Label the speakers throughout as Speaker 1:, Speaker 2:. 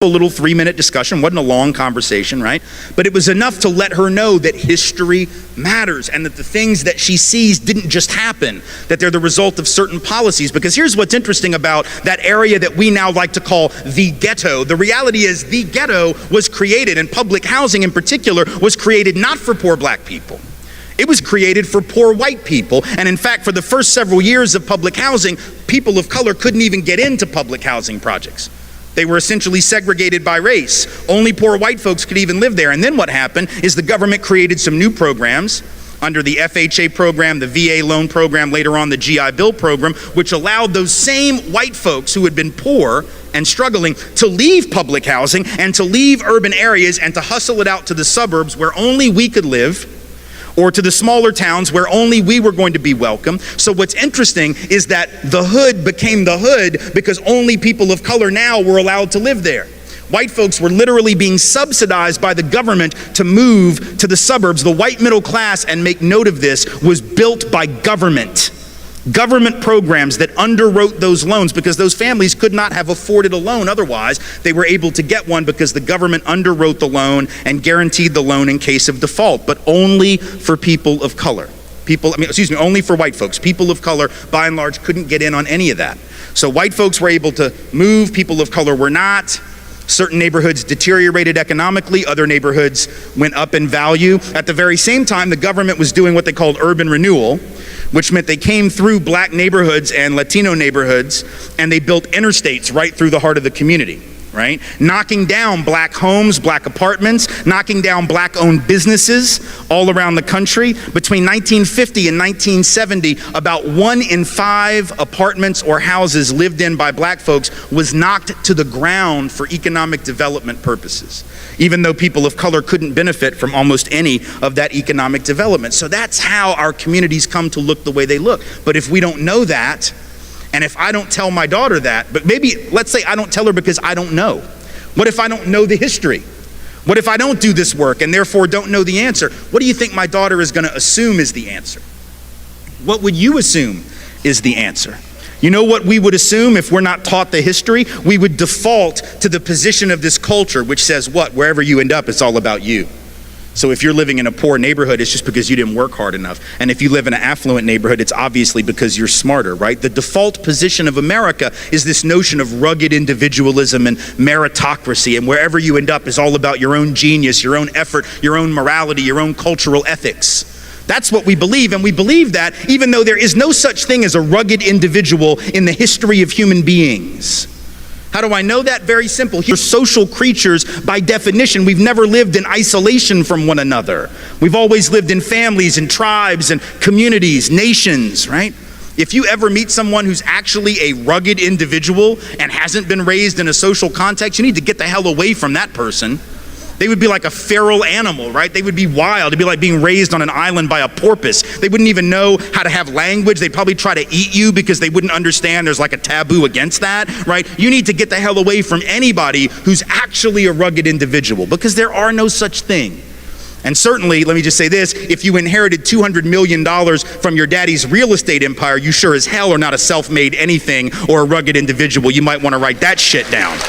Speaker 1: A little 3-minute discussion, wasn't a long conversation, right? But it was enough to let her know that history matters and that the things that she sees didn't just happen, that they're the result of certain policies. Because here's what's interesting about that area that we now like to call the ghetto. The reality is the ghetto was created, and public housing in particular was created not for poor black people. It was created for poor white people. And in fact, for the first several years of public housing, people of color couldn't even get into public housing projects. They were essentially segregated by race. Only poor white folks could even live there. And then what happened is the government created some new programs under the FHA program, the VA loan program, later on the GI Bill program, which allowed those same white folks who had been poor and struggling to leave public housing and to leave urban areas and to hustle it out to the suburbs where only we could live, or to the smaller towns where only we were going to be welcome. So what's interesting is that the hood became the hood because only people of color now were allowed to live there. White folks were literally being subsidized by the government to move to the suburbs. The white middle class, and make note of this, was built by government. Government programs that underwrote those loans because those families could not have afforded a loan otherwise. They were able to get one because the government underwrote the loan and guaranteed the loan in case of default, but only for people of color. Only for white folks. People of color, by and large, couldn't get in on any of that. So white folks were able to move, people of color were not. Certain neighborhoods deteriorated economically, other neighborhoods went up in value. At the very same time, the government was doing what they called urban renewal, which meant they came through black neighborhoods and Latino neighborhoods, and they built interstates right through the heart of the community, right? Knocking down black homes, black apartments, knocking down black-owned businesses all around the country. Between 1950 and 1970, about 1 in 5 apartments or houses lived in by black folks was knocked to the ground for economic development purposes, even though people of color couldn't benefit from almost any of that economic development. So that's how our communities come to look the way they look. But if we don't know that, and if I don't tell my daughter that, but maybe, let's say I don't tell her because I don't know. What if I don't know the history? What if I don't do this work and therefore don't know the answer? What do you think my daughter is going to assume is the answer? What would you assume is the answer? You know what we would assume if we're not taught the history? We would default to the position of this culture, which says what? Wherever you end up, it's all about you. So if you're living in a poor neighborhood, it's just because you didn't work hard enough. And if you live in an affluent neighborhood, it's obviously because you're smarter, right? The default position of America is this notion of rugged individualism and meritocracy, and wherever you end up is all about your own genius, your own effort, your own morality, your own cultural ethics. That's what we believe, and we believe that even though there is no such thing as a rugged individual in the history of human beings. How do I know that? Very simple. We're social creatures by definition. We've never lived in isolation from one another. We've always lived in families and tribes and communities, nations, right? If you ever meet someone who's actually a rugged individual and hasn't been raised in a social context, you need to get the hell away from that person. They would be like a feral animal, right? They would be wild. It'd be like being raised on an island by a porpoise. They wouldn't even know how to have language. They'd probably try to eat you because they wouldn't understand there's like a taboo against that, right? You need to get the hell away from anybody who's actually a rugged individual because there are no such thing. And certainly, let me just say this, if you inherited $200 million from your daddy's real estate empire, you sure as hell are not a self-made anything or a rugged individual. You might want to write that shit down.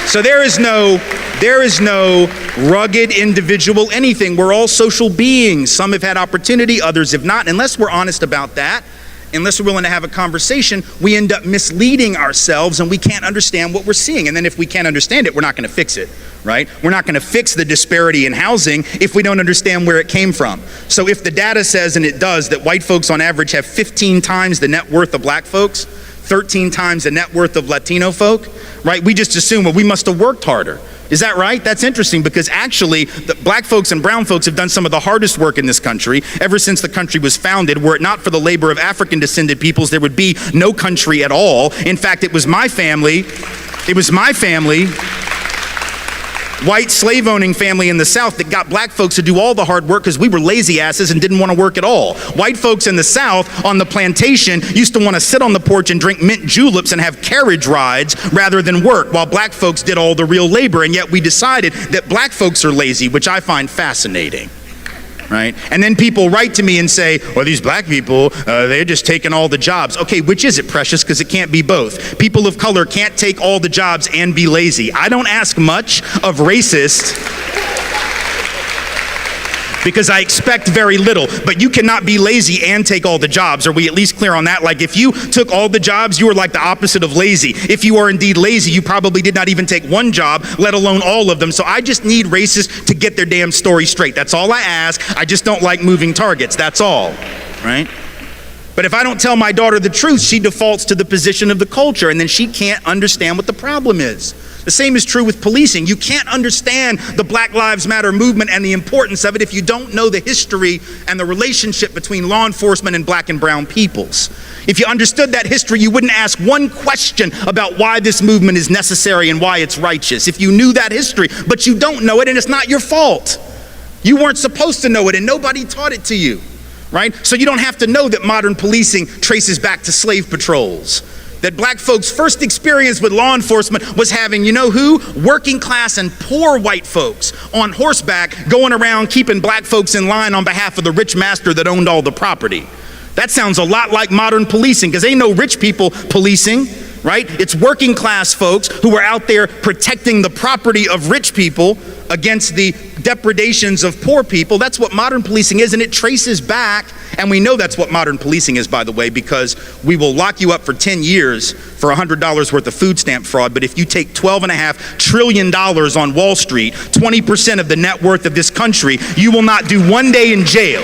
Speaker 1: So there is no rugged individual anything. We're all social beings. Some have had opportunity, others have not. Unless we're honest about that, unless we're willing to have a conversation, we end up misleading ourselves and we can't understand what we're seeing. And then if we can't understand it, we're not going to fix it, right? We're not going to fix the disparity in housing if we don't understand where it came from. So if the data says, and it does, that white folks on average have 15 times the net worth of black folks, 13 times the net worth of Latino folk, right? We just assume, well, we must have worked harder. Is that right? That's interesting because actually the black folks and brown folks have done some of the hardest work in this country ever since the country was founded. Were it not for the labor of African descended peoples, there would be no country at all. In fact, it was my family, white slave-owning family in the South that got black folks to do all the hard work because we were lazy asses and didn't want to work at all. White folks in the South on the plantation used to want to sit on the porch and drink mint juleps and have carriage rides rather than work, while black folks did all the real labor. And yet we decided that black folks are lazy, which I find fascinating. right? And then people write to me and say, well, these black people, they're just taking all the jobs. Okay, which is it, precious? Because it can't be both. People of color can't take all the jobs and be lazy. I don't ask much of racists because I expect very little, but you cannot be lazy and take all the jobs. Are we at least clear on that? Like, if you took all the jobs, you were like the opposite of lazy. If you are indeed lazy, you probably did not even take one job, let alone all of them. So I just need racists to get their damn story straight. That's all I ask. I just don't like moving targets. That's all, right? But if I don't tell my daughter the truth, she defaults to the position of the culture, and then she can't understand what the problem is. The same is true with policing. You can't understand the Black Lives Matter movement and the importance of it if you don't know the history and the relationship between law enforcement and black and brown peoples. If you understood that history, you wouldn't ask one question about why this movement is necessary and why it's righteous. If you knew that history, but you don't know it, and it's not your fault. You weren't supposed to know it, and nobody taught it to you, right? So you don't have to know that modern policing traces back to slave patrols. That black folks' first experience with law enforcement was having, you know who? Working class and poor white folks on horseback going around keeping black folks in line on behalf of the rich master that owned all the property. That sounds a lot like modern policing, because ain't no rich people policing, right? It's working class folks who are out there protecting the property of rich people against the depredations of poor people. That's what modern policing is, and it traces back, and we know that's what modern policing is, by the way, because we will lock you up for 10 years for $100 worth of food stamp fraud, but if you take $12.5 trillion on Wall Street, 20% of the net worth of this country, you will not do 1 day in jail.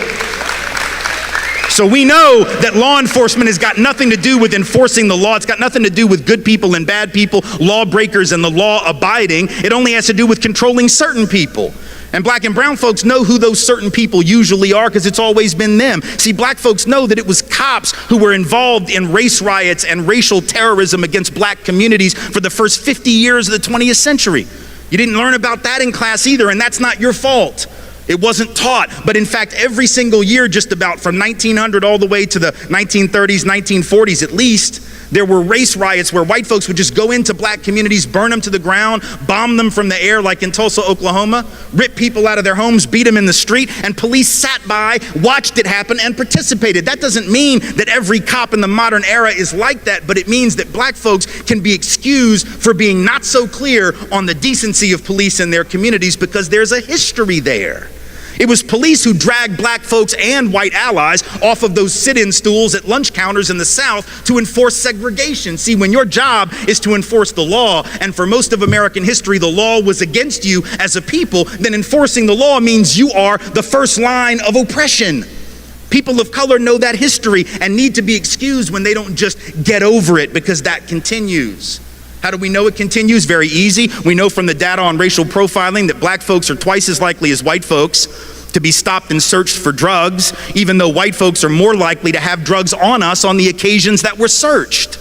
Speaker 1: So we know that law enforcement has got nothing to do with enforcing the law. It's got nothing to do with good people and bad people, lawbreakers and the law abiding. It only has to do with controlling certain people. And black and brown folks know who those certain people usually are, because it's always been them. See, black folks know that it was cops who were involved in race riots and racial terrorism against black communities for the first 50 years of the 20th century. You didn't learn about that in class either, and that's not your fault. It wasn't taught, but in fact, every single year, just about from 1900 all the way to the 1930s, 1940s at least, there were race riots where white folks would just go into black communities, burn them to the ground, bomb them from the air like in Tulsa, Oklahoma, rip people out of their homes, beat them in the street, and police sat by, watched it happen, and participated. That doesn't mean that every cop in the modern era is like that, but it means that black folks can be excused for being not so clear on the decency of police in their communities, because there's a history there. It was police who dragged black folks and white allies off of those sit-in stools at lunch counters in the South to enforce segregation. See, when your job is to enforce the law, and for most of American history the law was against you as a people, then enforcing the law means you are the first line of oppression. People of color know that history and need to be excused when they don't just get over it, because that continues. How do we know it continues? Very easy. We know from the data on racial profiling that black folks are twice as likely as white folks to be stopped and searched for drugs, even though white folks are more likely to have drugs on us on the occasions that we're searched.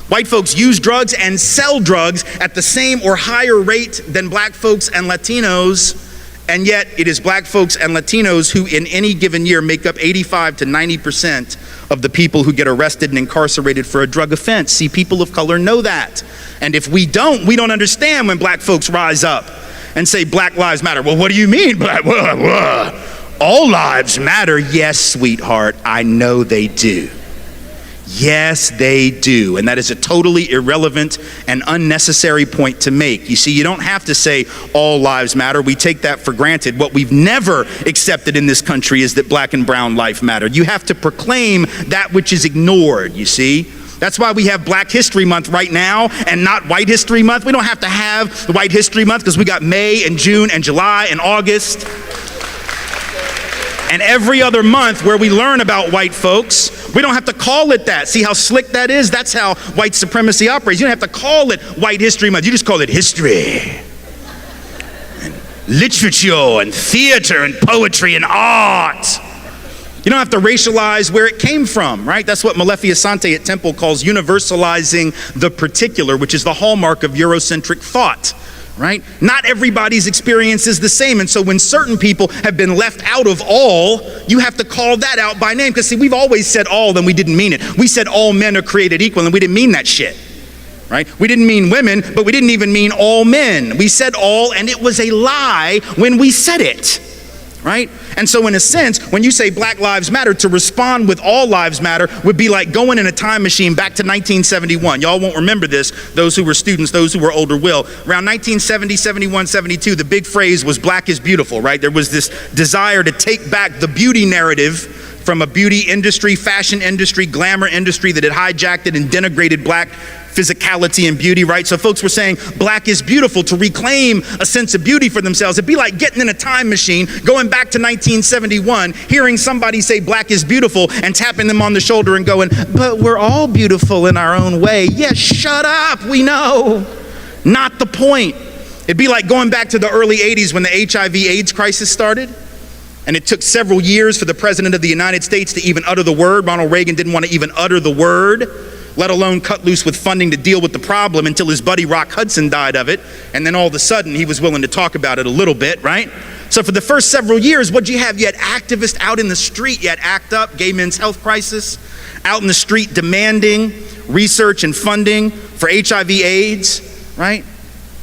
Speaker 1: White folks use drugs and sell drugs at the same or higher rate than black folks and Latinos, and yet it is black folks and Latinos who in any given year make up 85 to 90% of the people who get arrested and incarcerated for a drug offense. See, people of color know that. And if we don't understand when black folks rise up and say Black Lives Matter. Well, what do you mean? All lives matter. Yes, sweetheart, I know they do. Yes, they do. And that is a totally irrelevant and unnecessary point to make. You see, you don't have to say all lives matter. We take that for granted. What we've never accepted in this country is that black and brown life matter. You have to proclaim that which is ignored, you see. That's why we have Black History Month right now and not White History Month. We don't have to have the White History Month because we got May and June and July and August. And every other month where we learn about white folks, we don't have to call it that. See how slick that is? That's how white supremacy operates. You don't have to call it White History Month. You just call it history, and literature, and theater, and poetry, and art. You don't have to racialize where it came from, right? That's what Malefi Asante at Temple calls universalizing the particular, which is the hallmark of Eurocentric thought. Right? Not everybody's experience is the same. And so when certain people have been left out of all, you have to call that out by name. Because see, we've always said all, then we didn't mean it. We said all men are created equal, and we didn't mean that shit. Right? We didn't mean women, but we didn't even mean all men. We said all, and it was a lie when we said it. right? And so in a sense, when you say Black Lives Matter, to respond with all lives matter would be like going in a time machine back to 1971. Y'all won't remember this, those who were students, those who were older will. Around 1970, 71, 72, the big phrase was black is beautiful, right? There was this desire to take back the beauty narrative from a beauty industry, fashion industry, glamour industry that had hijacked it and denigrated black physicality and beauty, right? So folks were saying black is beautiful to reclaim a sense of beauty for themselves. It'd be like getting in a time machine, going back to 1971, hearing somebody say black is beautiful and tapping them on the shoulder and going, but we're all beautiful in our own way. Yeah, shut up, we know. Not the point. It'd be like going back to the early 80s when the HIV/AIDS crisis started. And it took several years for the President of the United States to even utter the word. Ronald Reagan didn't want to even utter the word, let alone cut loose with funding to deal with the problem until his buddy Rock Hudson died of it. And then all of a sudden he was willing to talk about it a little bit, right? So for the first several years, what'd you have? You had activists out in the street. You had ACT UP, gay men's health crisis, out in the street demanding research and funding for HIV/AIDS, right?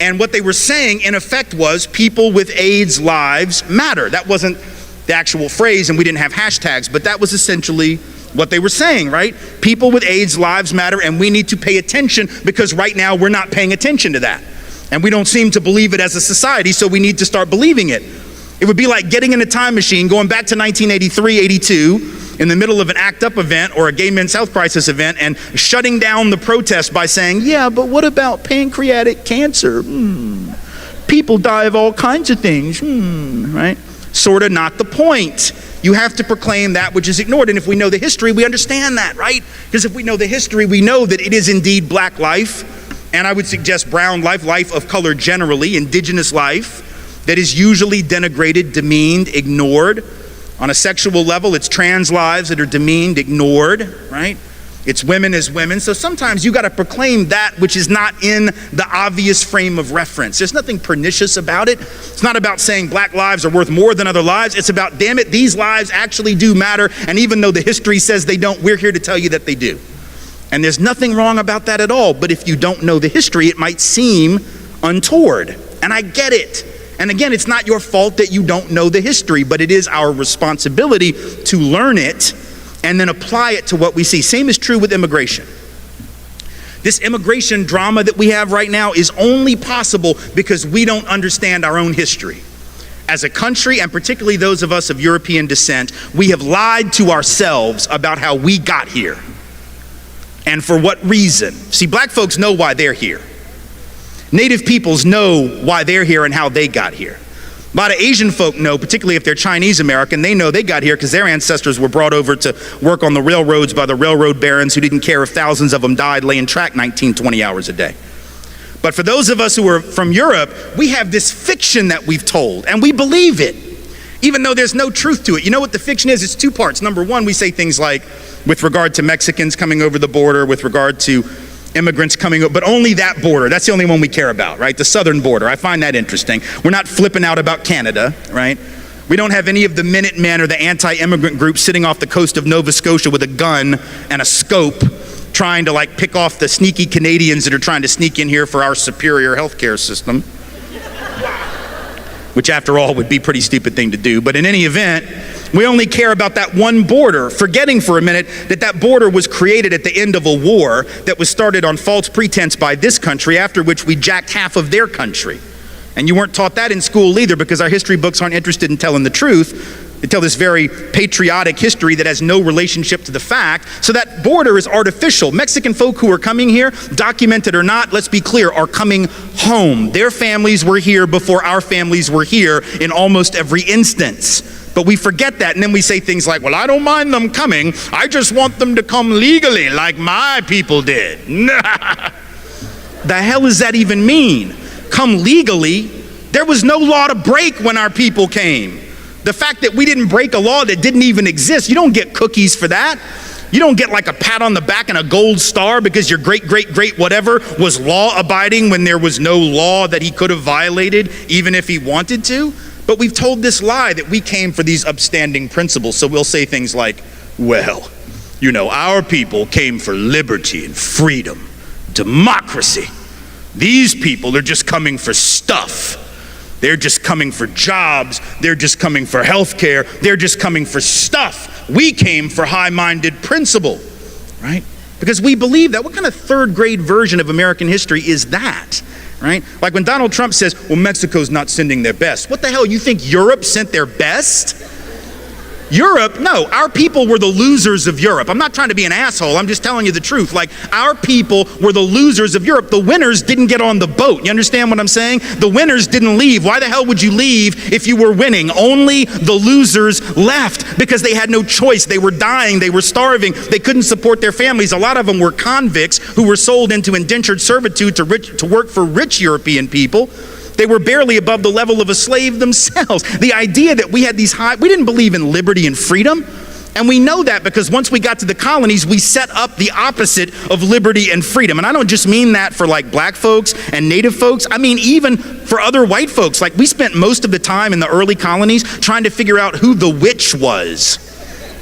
Speaker 1: And what they were saying in effect was people with AIDS lives matter. That wasn't the actual phrase, and we didn't have hashtags, but that was essentially what they were saying, right? People with AIDS lives matter, and we need to pay attention because right now we're not paying attention to that. And we don't seem to believe it as a society, so we need to start believing it. It would be like getting in a time machine, going back to 1983, 82, in the middle of an ACT UP event or a gay men's health crisis event and shutting down the protest by saying, yeah, but what about pancreatic cancer? People die of all kinds of things, right? Sort of not the point. You have to proclaim that which is ignored. And if we know the history, we understand that, right? Because if we know the history, we know that it is indeed black life, and I would suggest brown life, life of color generally, indigenous life, that is usually denigrated, demeaned, ignored. On a sexual level, it's trans lives that are demeaned, ignored, right? It's women as women. So sometimes you got to proclaim that which is not in the obvious frame of reference. There's nothing pernicious about it. It's not about saying black lives are worth more than other lives. It's about, damn it, these lives actually do matter. And even though the history says they don't, we're here to tell you that they do. And there's nothing wrong about that at all. But if you don't know the history, it might seem untoward. And I get it. And again, it's not your fault that you don't know the history, but it is our responsibility to learn it and then apply it to what we see. Same is true with immigration. This immigration drama that we have right now is only possible because we don't understand our own history. As a country, and particularly those of us of European descent, we have lied to ourselves about how we got here and for what reason. See, black folks know why they're here. Native peoples know why they're here and how they got here. A lot of Asian folk know, particularly if they're Chinese American, they know they got here because their ancestors were brought over to work on the railroads by the railroad barons who didn't care if thousands of them died laying track 19, 20 hours a day. But for those of us who are from Europe, we have this fiction that we've told, and we believe it, even though there's no truth to it. You know what the fiction is? It's two parts. Number one, we say things like, with regard to Mexicans coming over the border, with regard to immigrants coming up, but only that border. That's the only one we care about, right? The southern border. I find that interesting. We're not flipping out about Canada, right? We don't have any of the Minutemen or the anti-immigrant groups sitting off the coast of Nova Scotia with a gun and a scope trying to like pick off the sneaky Canadians that are trying to sneak in here for our superior healthcare system, which after all would be a pretty stupid thing to do. But in any event, we only care about that one border, forgetting for a minute that that border was created at the end of a war that was started on false pretense by this country, after which we jacked half of their country. And you weren't taught that in school either because our history books aren't interested in telling the truth. They tell this very patriotic history that has no relationship to the fact. So that border is artificial. Mexican folk who are coming here, documented or not, let's be clear, are coming home. Their families were here before our families were here in almost every instance. But we forget that, and then we say things like, well, I don't mind them coming. I just want them to come legally like my people did. The hell does that even mean? Come legally? There was no law to break when our people came. The fact that we didn't break a law that didn't even exist, you don't get cookies for that. You don't get like a pat on the back and a gold star because your great whatever was law abiding when there was no law that he could have violated even if he wanted to. But we've told this lie that we came for these upstanding principles. So we'll say things like, well, you know, our people came for liberty and freedom, democracy. These people are just coming for stuff. They're just coming for jobs. They're just coming for health care. They're just coming for stuff. We came for high-minded principle, right? Because we believe that. What kind of third-grade version of American history is that, right? Like when Donald Trump says, well, Mexico's not sending their best. What the hell, you think Europe sent their best? Europe, no, our people were the losers of Europe. I'm not trying to be an asshole, I'm just telling you the truth. Like, our people were the losers of Europe. The winners didn't get on the boat. You understand what I'm saying? The winners didn't leave. Why the hell would you leave if you were winning? Only the losers left because they had no choice. They were dying, they were starving, they couldn't support their families. A lot of them were convicts who were sold into indentured servitude to work for rich European people. They were barely above the level of a slave themselves. The idea that we had we didn't believe in liberty and freedom. And we know that because once we got to the colonies, we set up the opposite of liberty and freedom. And I don't just mean that for like black folks and native folks. I mean even for other white folks. Like, we spent most of the time in the early colonies trying to figure out who the witch was,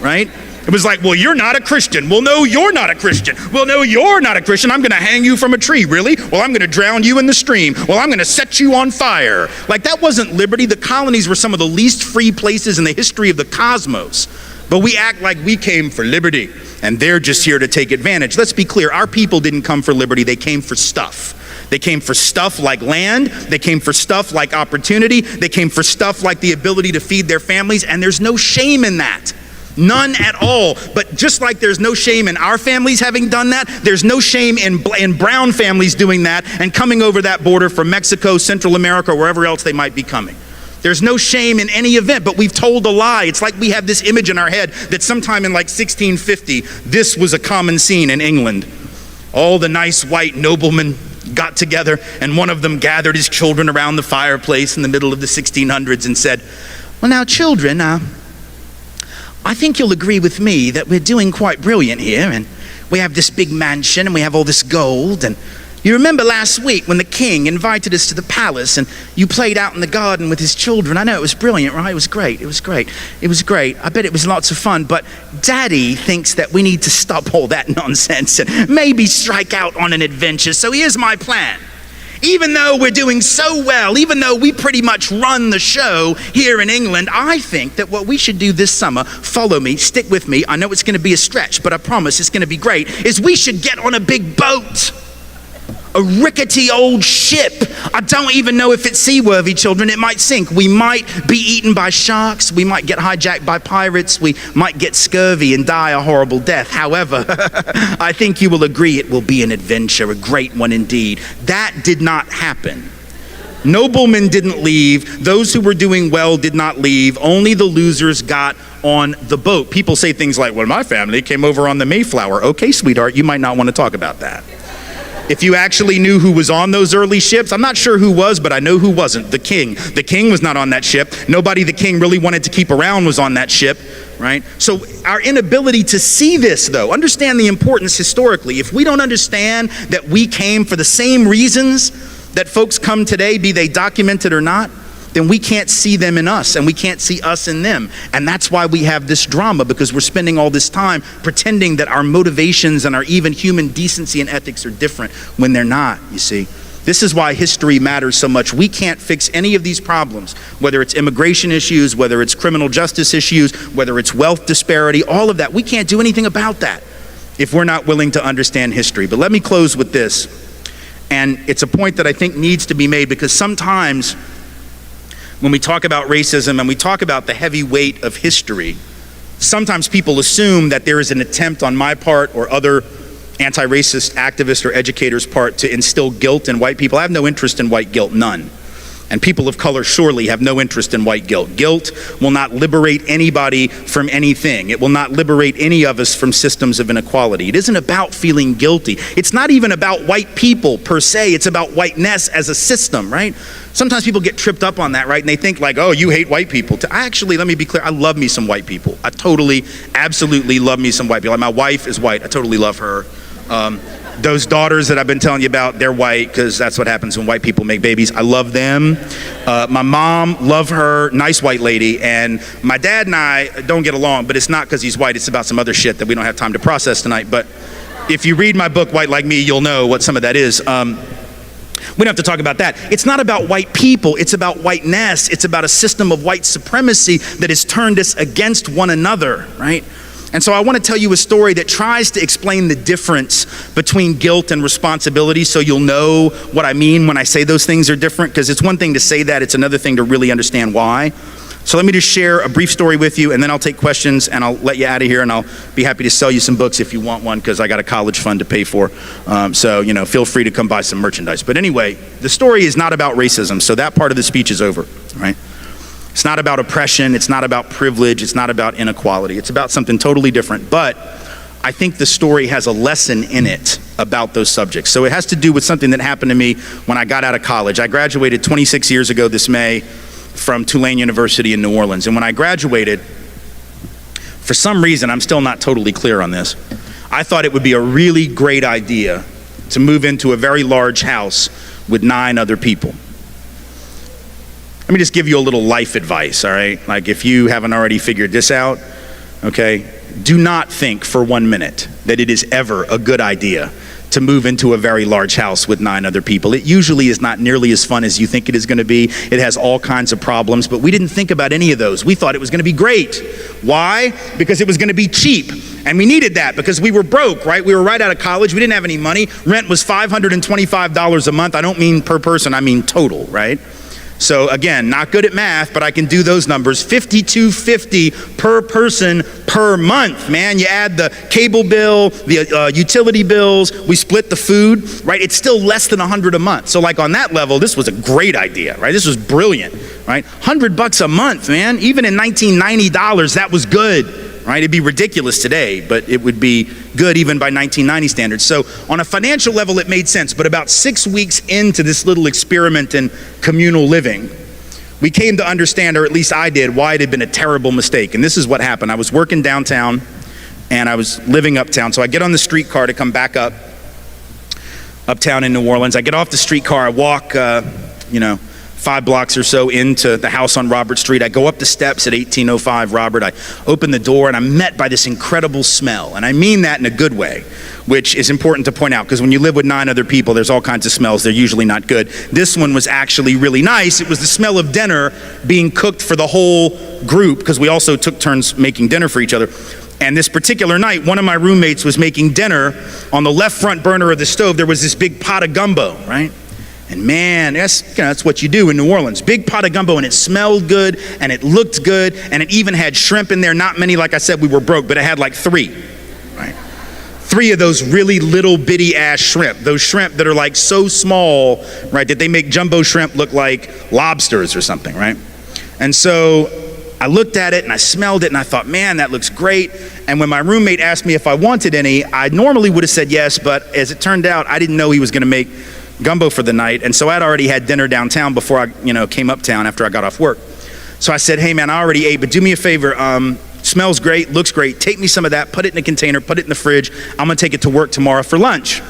Speaker 1: right? It was like, well, you're not a Christian. Well, no, you're not a Christian. Well, no, you're not a Christian. I'm going to hang you from a tree. Really? Well, I'm going to drown you in the stream. Well, I'm going to set you on fire. Like, that wasn't liberty. The colonies were some of the least free places in the history of the cosmos. But we act like we came for liberty, and they're just here to take advantage. Let's be clear. Our people didn't come for liberty. They came for stuff. They came for stuff like land. They came for stuff like opportunity. They came for stuff like the ability to feed their families, and there's no shame in that. None at all. But just like there's no shame in our families having done that, there's no shame in brown families doing that and coming over that border from Mexico, Central America, or wherever else they might be coming. There's no shame in any event, but we've told a lie. It's like we have this image in our head that sometime in like 1650, this was a common scene in England. All the nice white noblemen got together, and one of them gathered his children around the fireplace in the middle of the 1600s and said, well, now, children, I think you'll agree with me that we're doing quite brilliant here, and we have this big mansion and we have all this gold. And you remember last week when the king invited us to the palace and you played out in the garden with his children. I know, it was brilliant, right? It was great. It was great. It was great. I bet it was lots of fun. But Daddy thinks that we need to stop all that nonsense and maybe strike out on an adventure. So here's my plan. Even though we're doing so well, even though we pretty much run the show here in England, I think that what we should do this summer, follow me, stick with me, I know it's going to be a stretch, but I promise it's going to be great, is we should get on a big boat. A rickety old ship. I don't even know if it's seaworthy, children. It might sink. We might be eaten by sharks. We might get hijacked by pirates. We might get scurvy and die a horrible death. However, I think you will agree it will be an adventure, a great one indeed. That did not happen. Noblemen didn't leave. Those who were doing well did not leave. Only the losers got on the boat. People say things like, well, my family came over on the Mayflower. Okay, sweetheart, you might not want to talk about that. If you actually knew who was on those early ships, I'm not sure who was, but I know who wasn't. The king. The king was not on that ship. Nobody the king really wanted to keep around was on that ship, right? So our inability to see this, though, understand the importance historically. If we don't understand that we came for the same reasons that folks come today, be they documented or not, then we can't see them in us and we can't see us in them. And that's why we have this drama, because we're spending all this time pretending that our motivations and our even human decency and ethics are different when they're not, you see. This is why history matters so much. We can't fix any of these problems, whether it's immigration issues, whether it's criminal justice issues, whether it's wealth disparity, all of that. We can't do anything about that if we're not willing to understand history. But let me close with this. And it's a point that I think needs to be made, because sometimes when we talk about racism and we talk about the heavy weight of history, sometimes people assume that there is an attempt on my part or other anti-racist activists or educators' part to instill guilt in white people. I have no interest in white guilt, none. And people of color surely have no interest in white guilt. Guilt will not liberate anybody from anything. It will not liberate any of us from systems of inequality. It isn't about feeling guilty. It's not even about white people per se. It's about whiteness as a system, right? Sometimes people get tripped up on that, right? And they think like, oh, you hate white people. Actually, let me be clear, I love me some white people. I totally, absolutely love me some white people. Like, my wife is white. I totally love her. Those daughters that I've been telling you about, they're white, because that's what happens when white people make babies. I love them. My mom, love her, nice white lady. And my dad and I don't get along, but it's not because he's white. It's about some other shit that we don't have time to process tonight. But if you read my book, White Like Me, you'll know what some of that is. We don't have to talk about that. It's not about white people. It's about whiteness. It's about a system of white supremacy that has turned us against one another, right? And so I want to tell you a story that tries to explain the difference between guilt and responsibility, so you'll know what I mean when I say those things are different, because it's one thing to say that, it's another thing to really understand why. So let me just share a brief story with you, and then I'll take questions, and I'll let you out of here, and I'll be happy to sell you some books if you want one, because I got a college fund to pay for. So, feel free to come buy some merchandise. But anyway, the story is not about racism, so that part of the speech is over, right? It's not about oppression, it's not about privilege, it's not about inequality. It's about something totally different, but I think the story has a lesson in it about those subjects. So it has to do with something that happened to me when I got out of college. I graduated 26 years ago this May from Tulane University in New Orleans. And when I graduated, for some reason, I'm still not totally clear on this, I thought it would be a really great idea to move into a very large house with 9 other people. Let me just give you a little life advice, all right? Like, if you haven't already figured this out, okay, do not think for 1 minute that it is ever a good idea to move into a very large house with 9 other people. It usually is not nearly as fun as you think it is going to be. It has all kinds of problems, but we didn't think about any of those. We thought it was going to be great. Why? Because it was going to be cheap. And we needed that because we were broke, right? We were right out of college. We didn't have any money. Rent was $525 a month. I don't mean per person, I mean total, right? So again, not good at math, but I can do those numbers. $52.50 per person per month, man. You add the cable bill, the utility bills, we split the food, right? It's still less than $100 a month. So like on that level, this was a great idea, right? This was brilliant, right? $100 a month, man. Even in $1990, that was good. Right? It'd be ridiculous today, but it would be good even by 1990 standards. So on a financial level, it made sense. But about 6 weeks into this little experiment in communal living, we came to understand, or at least I did, why it had been a terrible mistake. And this is what happened. I was working downtown and I was living uptown. So I get on the streetcar to come back uptown in New Orleans. I get off the streetcar, I walk, 5 blocks or so into the house on Robert Street. I go up the steps at 1805 Robert. I open the door and I'm met by this incredible smell. And I mean that in a good way, which is important to point out because when you live with 9 other people, there's all kinds of smells. They're usually not good. This one was actually really nice. It was the smell of dinner being cooked for the whole group because we also took turns making dinner for each other. And this particular night, one of my roommates was making dinner. On the left front burner of the stove, there was this big pot of gumbo, right? And man, that's what you do in New Orleans. Big pot of gumbo, and it smelled good, and it looked good, and it even had shrimp in there. Not many, like I said, we were broke, but it had like 3, right? 3 of those really little bitty ass shrimp. Those shrimp that are like so small, right, that they make jumbo shrimp look like lobsters or something, right? And so I looked at it, and I smelled it, and I thought, man, that looks great. And when my roommate asked me if I wanted any, I normally would have said yes, but as it turned out, I didn't know he was going to make gumbo for the night, and so I'd already had dinner downtown before I came uptown after I got off work. So I said, hey man, I already ate, but do me a favor, smells great, looks great, take me some of that, put it in a container, put it in the fridge, I'm gonna take it to work tomorrow for lunch.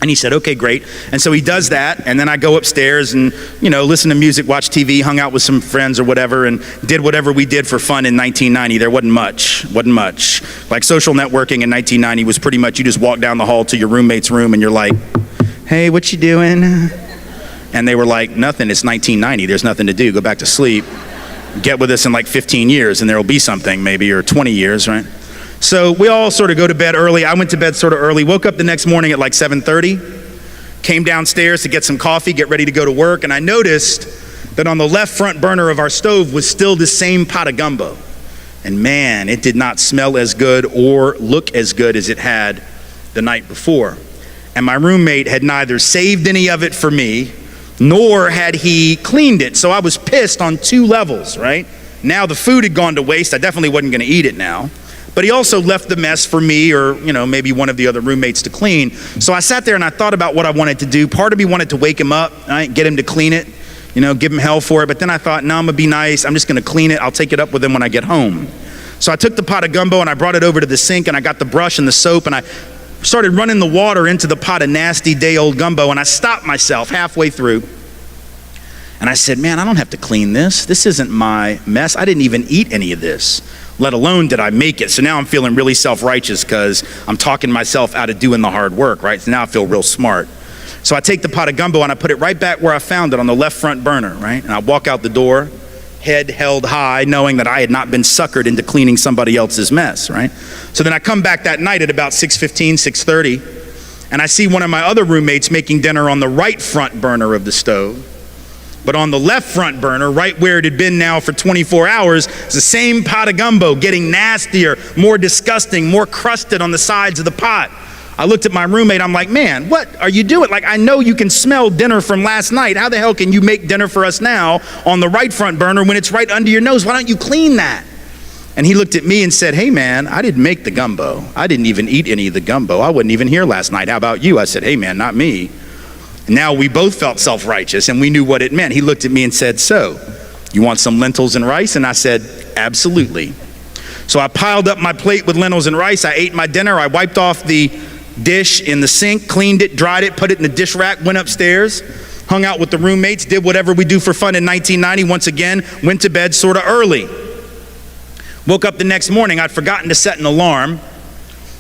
Speaker 1: And he said, okay, great. And so he does that, and then I go upstairs and listen to music, watch TV, hung out with some friends or whatever, and did whatever we did for fun in 1990. There wasn't much. Like social networking in 1990 was pretty much you just walk down the hall to your roommate's room and you're like, hey, what you doing? And they were like, nothing, it's 1990, there's nothing to do, go back to sleep. Get with us in like 15 years and there'll be something maybe, or 20 years, right? So we all sort of go to bed early. I went to bed sort of early, woke up the next morning at like 7:30, came downstairs to get some coffee, get ready to go to work, and I noticed that on the left front burner of our stove was still the same pot of gumbo. And man, it did not smell as good or look as good as it had the night before. And my roommate had neither saved any of it for me, nor had he cleaned it. So I was pissed on 2 levels, right? Now the food had gone to waste. I definitely wasn't going to eat it now. But he also left the mess for me or, maybe one of the other roommates to clean. So I sat there and I thought about what I wanted to do. Part of me wanted to wake him up, right? Get him to clean it, give him hell for it. But then I thought, no, I'm going to be nice. I'm just going to clean it. I'll take it up with him when I get home. So I took the pot of gumbo and I brought it over to the sink and I got the brush and the soap and I started running the water into the pot of nasty day-old gumbo, and I stopped myself halfway through. And I said, man, I don't have to clean this. This isn't my mess. I didn't even eat any of this, let alone did I make it. So now I'm feeling really self-righteous because I'm talking myself out of doing the hard work, right? So now I feel real smart. So I take the pot of gumbo and I put it right back where I found it on the left front burner, right? And I walk out the door, head held high, knowing that I had not been suckered into cleaning somebody else's mess, right? So then I come back that night at about 6:15, 6:30, and I see one of my other roommates making dinner on the right front burner of the stove. But on the left front burner, right where it had been now for 24 hours, is the same pot of gumbo getting nastier, more disgusting, more crusted on the sides of the pot. I looked at my roommate, I'm like, man, what are you doing? Like, I know you can smell dinner from last night. How the hell can you make dinner for us now on the right front burner when it's right under your nose? Why don't you clean that? And he looked at me and said, hey man, I didn't make the gumbo. I didn't even eat any of the gumbo. I wasn't even here last night. How about you? I said, hey man, not me. And now we both felt self-righteous and we knew what it meant. He looked at me and said, so, you want some lentils and rice? And I said, absolutely. So I piled up my plate with lentils and rice. I ate my dinner. I wiped off the dish in the sink, cleaned it, dried it, put it in the dish rack, went upstairs, hung out with the roommates, did whatever we do for fun in 1990. Once again, went to bed sort of early. Woke up the next morning. I'd forgotten to set an alarm.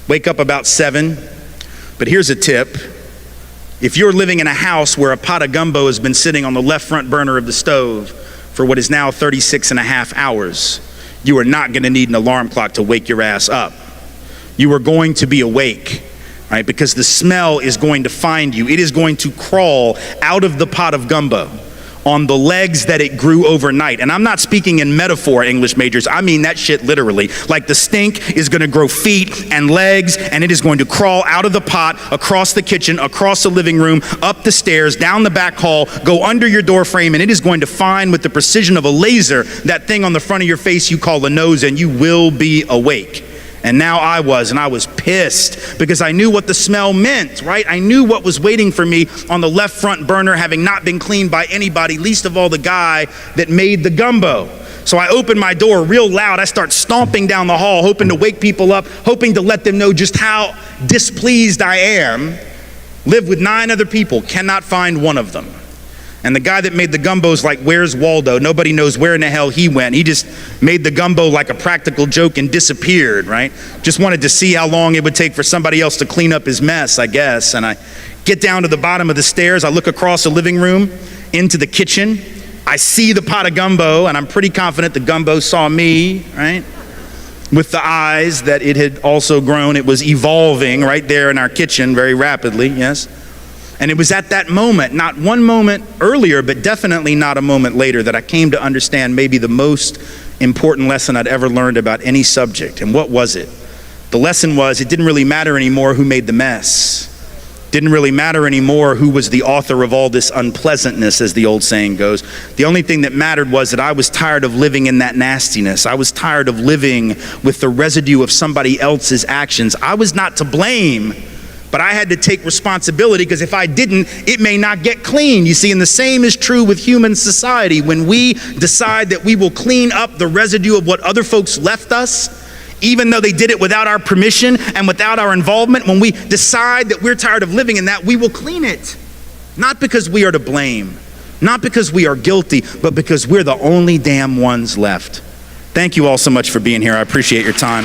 Speaker 1: Wake up about 7. But here's a tip. If you're living in a house where a pot of gumbo has been sitting on the left front burner of the stove for what is now 36 and a half hours, you are not going to need an alarm clock to wake your ass up. You are going to be awake, right? Because the smell is going to find you. It is going to crawl out of the pot of gumbo on the legs that it grew overnight. And I'm not speaking in metaphor, English majors. I mean that shit literally. Like the stink is going to grow feet and legs, and it is going to crawl out of the pot, across the kitchen, across the living room, up the stairs, down the back hall, go under your door frame, and it is going to find with the precision of a laser that thing on the front of your face you call the nose, and you will be awake. And now I was pissed because I knew what the smell meant, right? I knew what was waiting for me on the left front burner, having not been cleaned by anybody, least of all the guy that made the gumbo. So I open my door real loud. I start stomping down the hall, hoping to wake people up, hoping to let them know just how displeased I am. Live with 9 other people, cannot find one of them. And the guy that made the gumbo's like, where's Waldo? Nobody knows where in the hell he went. He just made the gumbo like a practical joke and disappeared, right? Just wanted to see how long it would take for somebody else to clean up his mess, I guess. And I get down to the bottom of the stairs. I look across the living room into the kitchen. I see the pot of gumbo, and I'm pretty confident the gumbo saw me, right? With the eyes that it had also grown. It was evolving right there in our kitchen very rapidly, yes. And it was at that moment, not one moment earlier, but definitely not a moment later, that I came to understand maybe the most important lesson I'd ever learned about any subject. And what was it? The lesson was it didn't really matter anymore who made the mess. Didn't really matter anymore who was the author of all this unpleasantness, as the old saying goes. The only thing that mattered was that I was tired of living in that nastiness. I was tired of living with the residue of somebody else's actions. I was not to blame, but I had to take responsibility, because if I didn't, it may not get clean. You see, and the same is true with human society. When we decide that we will clean up the residue of what other folks left us, even though they did it without our permission and without our involvement, when we decide that we're tired of living in that, we will clean it. Not because we are to blame, not because we are guilty, but because we're the only damn ones left. Thank you all so much for being here. I appreciate your time.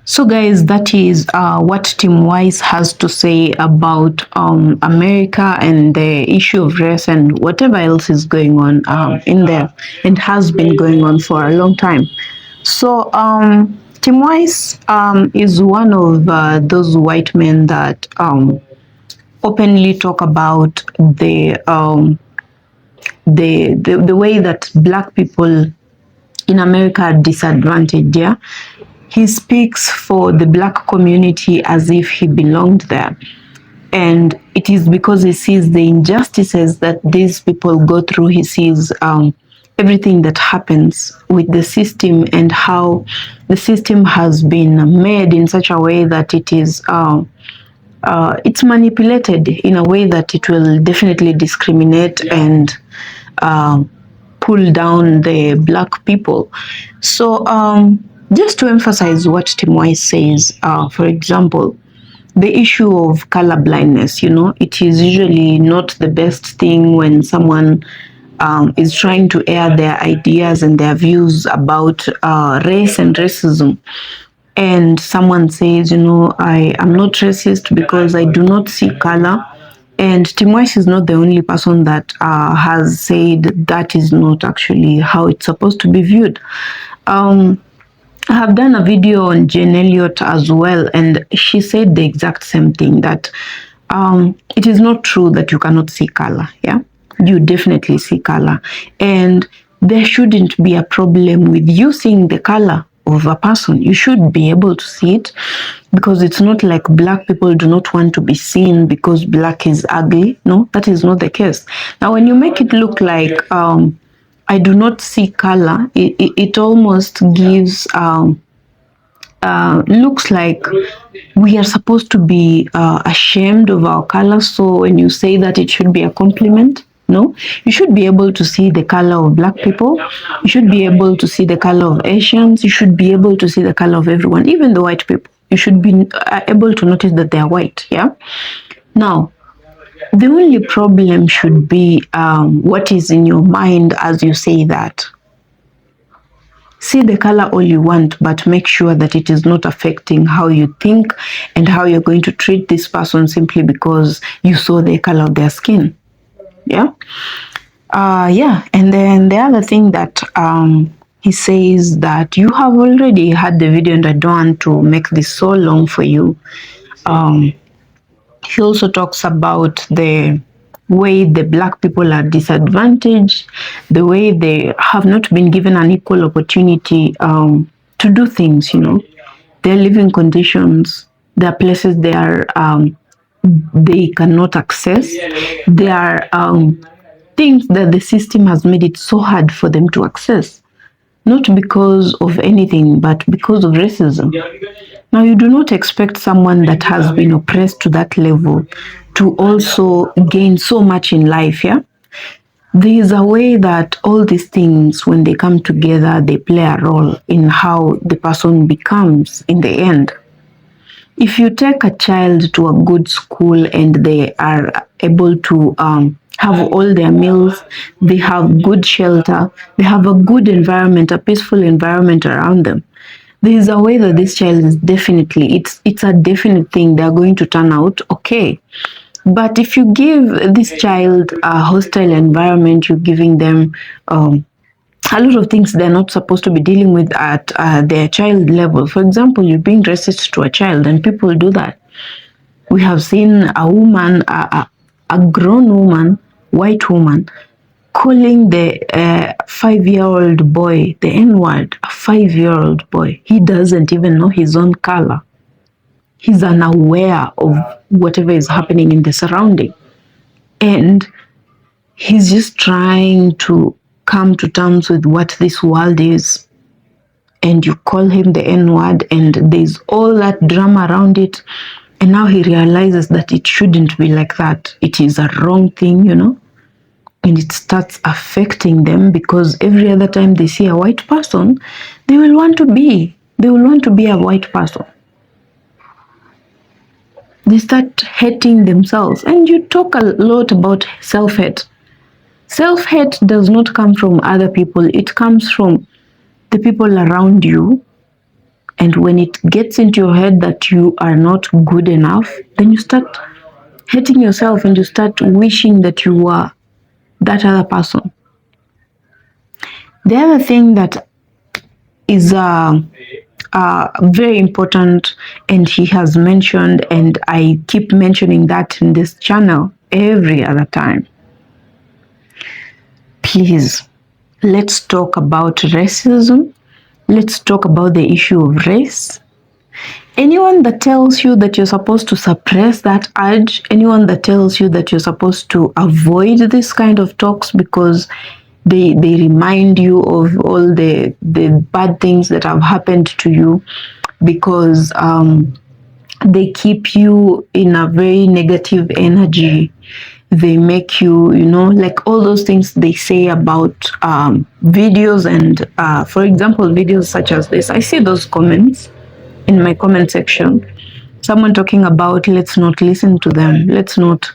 Speaker 2: So guys, that is what Tim Wise has to say about America and the issue of race and whatever else is going on in there, and has been going on for a long time. So Tim Wise is one of those white men that openly talk about the way that Black people in America are disadvantaged. Yeah. He speaks for the Black community as if he belonged there. And it is because he sees the injustices that these people go through. He sees everything that happens with the system and how the system has been made in such a way that it is it's manipulated in a way that it will definitely discriminate and pull down the Black people. So just to emphasize what Tim Wise says, for example, the issue of color blindness, it is usually not the best thing when someone is trying to air their ideas and their views about race and racism. and someone says, I am not racist because I do not see color. And Timosh is not the only person that has said that is not actually how it's supposed to be viewed. I have done a video on Jane Elliott as well, and she said the exact same thing, that it is not true that you cannot see color. Yeah, you definitely see color, and there shouldn't be a problem with you seeing the color of a person. You should be able to see it, because it's not like black people do not want to be seen because black is ugly. No, that is not the case. Now, when you make it look like I do not see color, it almost gives looks like we are supposed to be ashamed of our color. So when you say that, it should be a compliment. No, you should be able to see the color of black people. You should be able to see the color of Asians. You should be able to see the color of everyone, even the white people. You should be able to notice that they are white. Yeah. Now, the only problem should be what is in your mind as you say that. See the color all you want, but make sure that it is not affecting how you think and how you're going to treat this person simply because you saw the color of their skin. Yeah. Yeah. And then the other thing that he says that you have already had the video and I don't want to make this so long for you. He also talks about the way the black people are disadvantaged, the way they have not been given an equal opportunity to do things, their living conditions, there are places they cannot access. There are things that the system has made it so hard for them to access, not because of anything, but because of racism. Now, you do not expect someone that has been oppressed to that level to also gain so much in life, yeah? There is a way that all these things, when they come together, they play a role in how the person becomes in the end. If you take a child to a good school and they are able to have all their meals, they have good shelter, they have a good environment, a peaceful environment around them, there is a way that this child is definitely, it's a definite thing, they're going to turn out okay. But if you give this child a hostile environment, you're giving them a lot of things they're not supposed to be dealing with at their child level. For example, you're being racist to a child, and people do that. We have seen a woman, a grown woman, white woman, calling the 5-year-old boy the N-word. A 5-year-old boy. He doesn't even know his own color. He's unaware of whatever is happening in the surrounding. And he's just trying to come to terms with what this world is. And you call him the N-word, and there's all that drama around it. And now he realizes that it shouldn't be like that. It is a wrong thing, and it starts affecting them, because every other time they see a white person, they will want to be a white person. They start hating themselves. And you talk a lot about self-hate. Self-hate does not come from other people. It comes from the people around you. And when it gets into your head that you are not good enough, then you start hating yourself and you start wishing that you were that other person. The other thing that is very important, and he has mentioned, and I keep mentioning that in this channel every other time. Please, let's talk about racism. Let's talk about the issue of race. Anyone that tells you that you're supposed to suppress that urge, anyone that tells you that you're supposed to avoid this kind of talks because they remind you of all the bad things that have happened to you, because they keep you in a very negative energy. They make you, like all those things they say about videos. And for example, videos such as this, I see those comments in my comment section. Someone talking about, let's not listen to them, let's not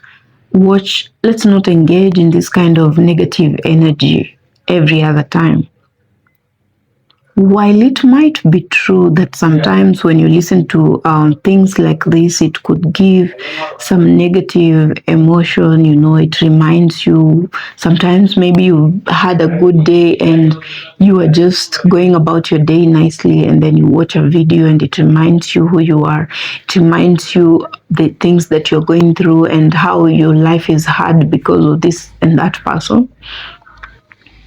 Speaker 2: watch, let's not engage in this kind of negative energy every other time. while it might be true that sometimes when you listen to things like this, it could give some negative emotion, it reminds you, sometimes maybe you had a good day and you are just going about your day nicely, and then you watch a video and it reminds you who you are. It reminds you the things that you're going through and how your life is hard because of this and that person.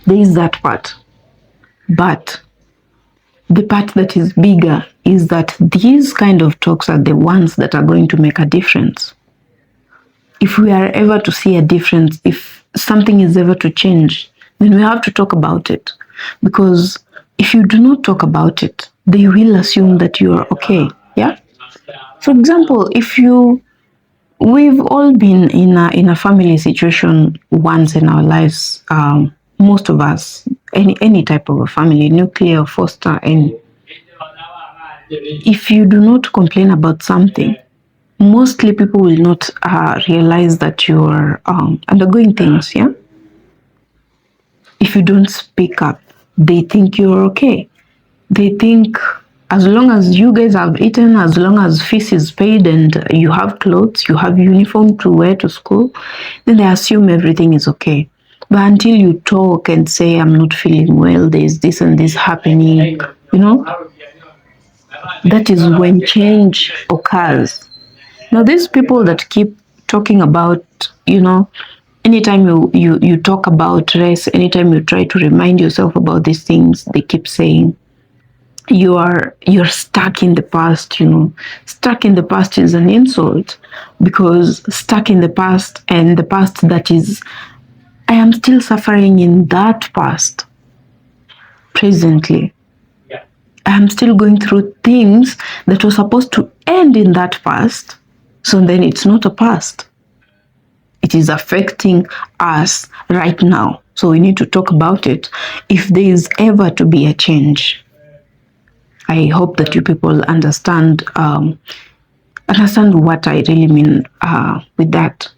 Speaker 2: There is that part. But the part that is bigger is that these kind of talks are the ones that are going to make a difference. If we are ever to see a difference, if something is ever to change, then we have to talk about it. Because if you do not talk about it, they will assume that you are okay. Yeah? For example, we've all been in a family situation once in our lives. Most of us, any type of a family, nuclear, foster, and if you do not complain about something, mostly people will not realize that you're undergoing things. Yeah. If you don't speak up, they think you're okay. They think as long as you guys have eaten, as long as fees is paid and you have clothes, you have uniform to wear to school, then they assume everything is okay. But until you talk and say, I'm not feeling well, there's this and this happening, that is when change occurs. Now, these people that keep talking about, anytime you talk about race, anytime you try to remind yourself about these things, they keep saying, you're stuck in the past. Stuck in the past is an insult, because stuck in the past, and the past that is, I am still suffering in that past presently. I'm still going through things that were supposed to end in that past. So then it's not a past. It is affecting us right now. So we need to talk about it if there is ever to be a change. I hope that you people understand what I really mean with that.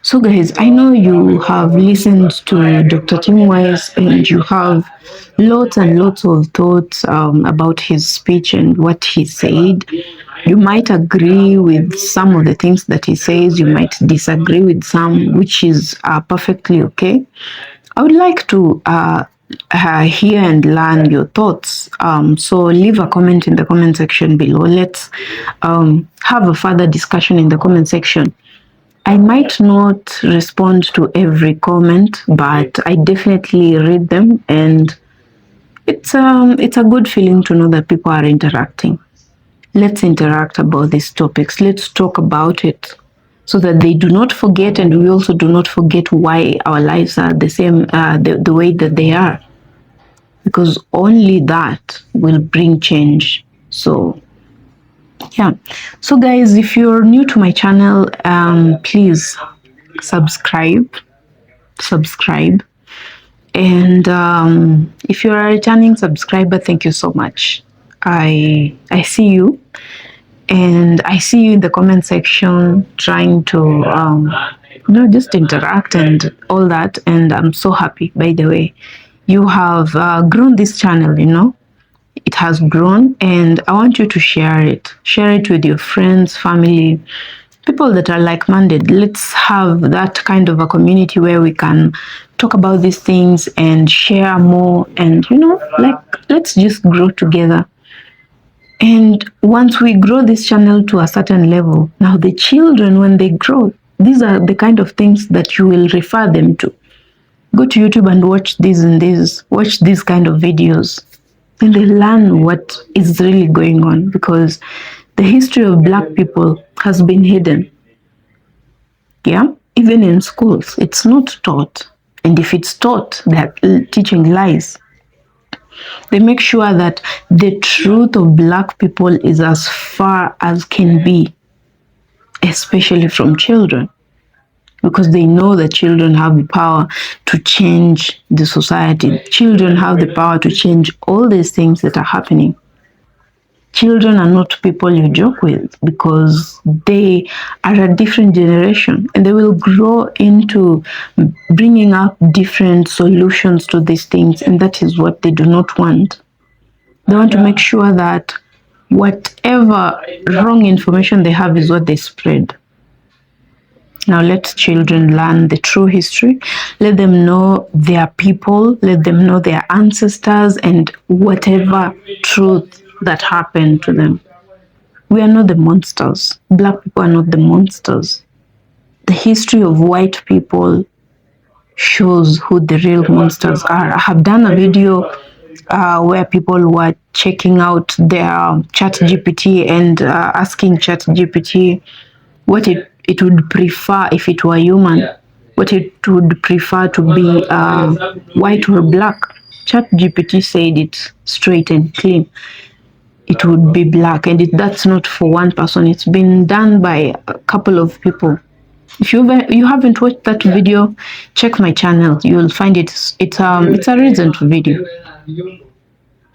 Speaker 2: So, guys, I know you have listened to Dr. Tim Wise and you have lots and lots of thoughts about his speech and what he said. You might agree with some of the things that he says, you might disagree with some, which is perfectly okay. I would like to hear and learn your thoughts. So leave a comment in the comment section below. Let's have a further discussion in the comment section. I might not respond to every comment, but I definitely read them, and it's a good feeling to know that people are interacting. Let's interact about these topics. Let's talk about it so that they do not forget, and we also do not forget why our lives are the same, the way that they are, because only that will bring change. So yeah. So guys, if you're new to my channel, please subscribe. And if you're a returning subscriber, thank you so much. I see you, and I see you in the comment section trying to just interact and all that, and I'm so happy. By the way, you have grown this channel. It has grown, and I want you to share it with your friends, family, people that are like-minded. Let's have that kind of a community where we can talk about these things and share more, and let's just grow together. And once we grow this channel to a certain level, now the children, when they grow, these are the kind of things that you will refer them to. Go to YouTube and watch watch these kind of videos, and they learn what is really going on, because the history of Black people has been hidden. Yeah, even in schools, it's not taught. And if it's taught, they're teaching lies. They make sure that the truth of Black people is as far as can be, especially from children, because they know that children have the power to change the society. Children have the power to change all these things that are happening. Children are not people you joke with, because they are a different generation and they will grow into bringing up different solutions to these things, and that is what they do not want. They want to make sure that whatever wrong information they have is what they spread. Now let children learn the true history. Let them know their people. Let them know their ancestors and whatever truth that happened to them. We are not the monsters. Black people are not the monsters. The history of white people shows who the real monsters are. I have done a video where people were checking out their chat GPT and asking chat GPT what it would prefer if it were human, what it would prefer to be white or black. Chat GPT said it straight and clean. It would be black, and that's not for one person. It's been done by a couple of people. If you haven't watched that video, check my channel. You'll find it's a recent video.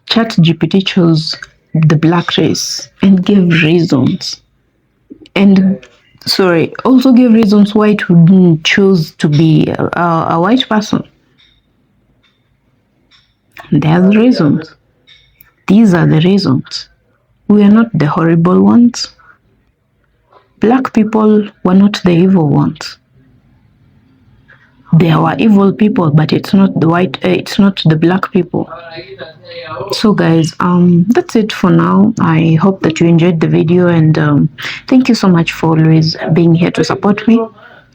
Speaker 2: Chat GPT chose the black race and gave reasons, and sorry, also gave reasons why it wouldn't choose to be a white person. There's reasons. These are the reasons. We are not the horrible ones. Black people were not the evil ones. There were evil people, but it's not the it's not the black people. So guys, that's it for now. I hope that you enjoyed the video, and thank you so much for always being here to support me.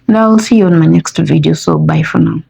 Speaker 2: And I'll see you on my next video. So bye for now.